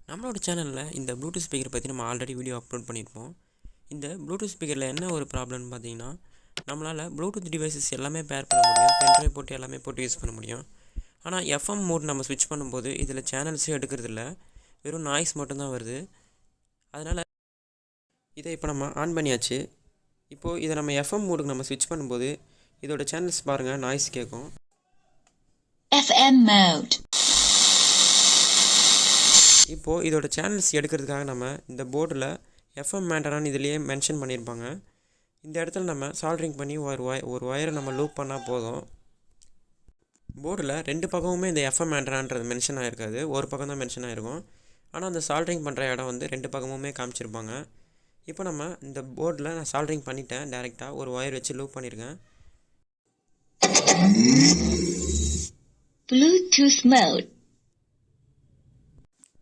நம்மளோட சேனலில் இந்த ப்ளூடூத் ஸ்பீக்கரை பற்றி நம்ம ஆல்ரெடி வீடியோ அப்லோட் பண்ணியிருப்போம். இந்த ப்ளூடூத் ஸ்பீக்கரில் என்ன ஒரு ப்ராப்ளம்னு பார்த்தீங்கன்னா, நம்மளால் ப்ளூடூத் டிவைசஸ் எல்லாமே பேர் பண்ண முடியும், பென்ட்ரைவ் போட்டு எல்லாமே போட்டு யூஸ் பண்ண முடியும். ஆனால் எஃப்எம் மோட் நம்ம ஸ்விட்ச் பண்ணும்போது இதில் சேனல்ஸே எடுக்கிறதில்ல, வெறும் நாய்ஸ் மட்டும்தான் வருது. அதனால் இதை இப்போ நம்ம ஆன் பண்ணியாச்சு. இப்போது இதை நம்ம எஃப்எம் மோடுக்கு நம்ம ஸ்விட்ச் பண்ணும்போது இதோட சேனல்ஸ் பாருங்கள், நாய்ஸ் கேட்கும். FM mode. இப்போது இதோட சேனல்ஸ் எடுக்கிறதுக்காக நம்ம இந்த போர்டில் எஃப்எம் மேண்டரான்னு இதிலேயே மென்ஷன் பண்ணியிருப்பாங்க. இந்த இடத்துல நம்ம சால்ட்ரிங் பண்ணி ஒரு ஒயரை நம்ம லூப் பண்ணால் போதும். போர்டில் ரெண்டு பக்கமுமே இந்த எஃப்எம் மேண்டரான்றது மென்ஷன் ஆகிருக்காது, ஒரு பக்கம் தான் மென்ஷன் ஆகிருக்கும். ஆனால் அந்த சால்ட்ரிங் பண்ணுற இடம் வந்து ரெண்டு பக்கமுமே காமிச்சிருப்பாங்க. இப்போ நம்ம இந்த போர்டில் நான் சால்ட்ரிங் பண்ணிட்டேன், டேரெக்டாக ஒரு ஒயர் வச்சு லூப் பண்ணியிருக்கேன். Bluetooth mode.